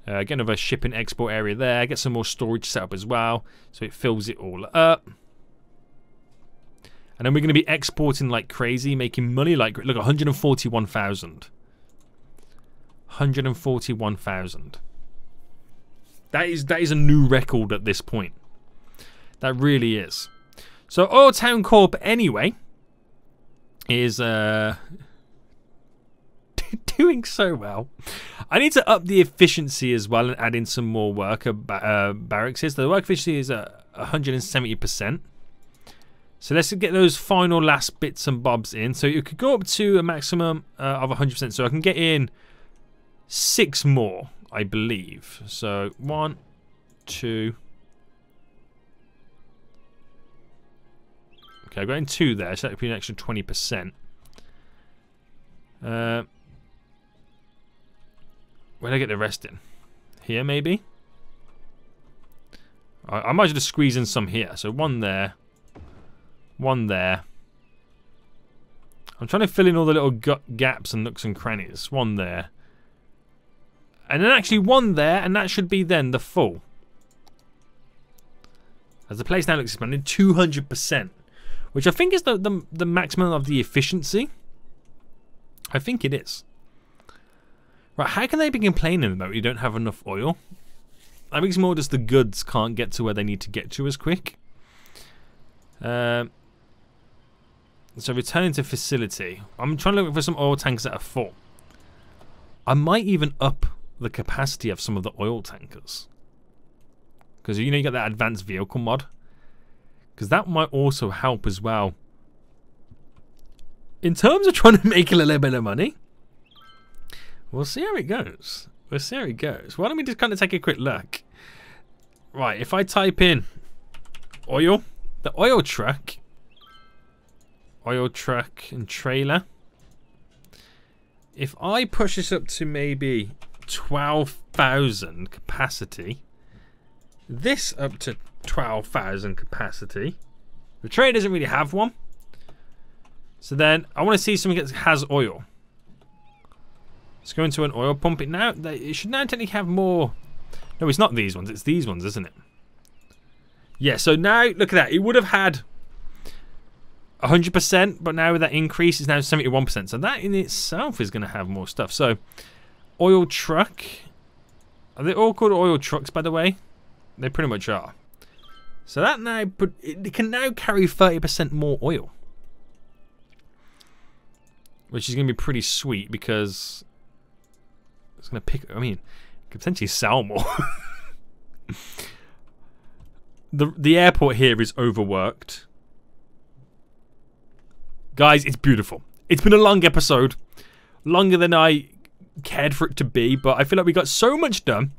Get another shipping export area there. Get some more storage set up as well, so it fills it all up. And then we're going to be exporting like crazy, making money like, look, 141,000. 141,000. That is a new record at this point. That really is. So OilTown Corp anyway is doing so well. I need to up the efficiency as well and add in some more worker barracks here. So the work efficiency is at 170%. So let's get those final last bits and bobs in. So you could go up to a maximum of 100%. So I can get in 6 more, I believe. So 1, 2. Okay, I got in 2 there. So that would be an extra 20%. Where did I get the rest in? Here, maybe? I might just squeeze in some here. So 1 there. 1 there. I'm trying to fill in all the little gaps and nooks and crannies. 1 there. And then actually 1 there, and that should be then the full. As the place now looks expanded, 200%. Which I think is the maximum of the efficiency. I think it is. Right, how can they be complaining about you don't have enough oil? I think it's more just the goods can't get to where they need to get to as quick. So returning to facility. I'm trying to look for some oil tanks that are full. I might even up the capacity of some of the oil tankers. Because you know you got that advanced vehicle mod. Because that might also help as well. In terms of trying to make a little bit of money. We'll see how it goes. We'll see how it goes. Why don't we just kind of take a quick look. Right, if I type in oil, the oil truck and trailer. if I push this up to maybe 12,000 capacity, this up to 12,000 capacity. The train doesn't really have one. So then I want to see something that has oil. Let's go into an oil pump. It should now technically have more. No, it's not these ones. It's these ones, isn't it? Yeah, so now, look at that. It would have had 100%, but now with that increase, it's now 71%. So that in itself is going to have more stuff. So, oil truck. Are they all called oil trucks, by the way? They pretty much are. So that now, it can now carry 30% more oil. Which is going to be pretty sweet because it's going to pick, I mean, it could potentially sell more. The airport here is overworked. Guys, it's beautiful. It's been a long episode. Longer than I cared for it to be, but I feel like we got so much done.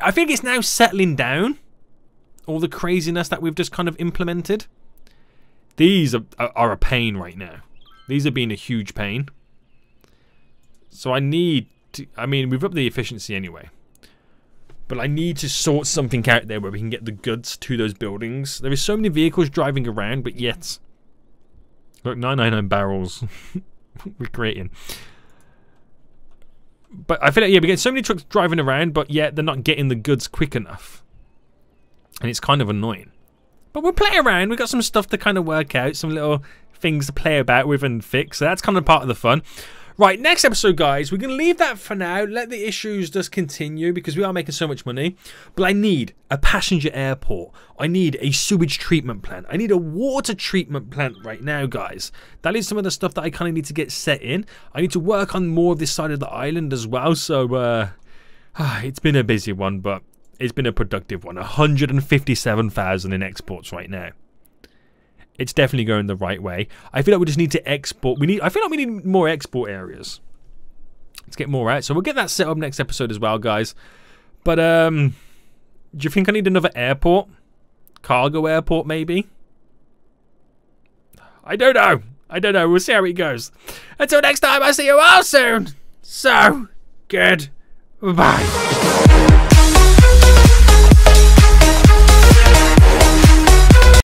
I think it's now settling down. All the craziness that we've just kind of implemented. These are a pain right now. These have been a huge pain. So I need to, I mean, we've upped the efficiency anyway. But I need to sort something out there where we can get the goods to those buildings. There is so many vehicles driving around, but yet... Look, 999 barrels. We're creating. But I feel like, yeah, we get so many trucks driving around, but yet they're not getting the goods quick enough. And it's kind of annoying. But we'll play around. We've got some stuff to kind of work out. Some little things to play about with and fix. So that's kind of part of the fun. Right, next episode, guys, we're going to leave that for now. Let the issues just continue because we are making so much money. But I need a passenger airport. I need a sewage treatment plant. I need a water treatment plant right now, guys. That is some of the stuff that I kind of need to get set in. I need to work on more of this side of the island as well. So, it's been a busy one, but it's been a productive one. 157,000 in exports right now. It's definitely going the right way. I feel like we just need to export. I feel like we need more export areas. Let's get more out. So we'll get that set up next episode as well, guys. But do you think I need another airport? Cargo airport, maybe? I don't know. I don't know. We'll see how it goes. Until next time, I'll see you all soon. So, good. Bye.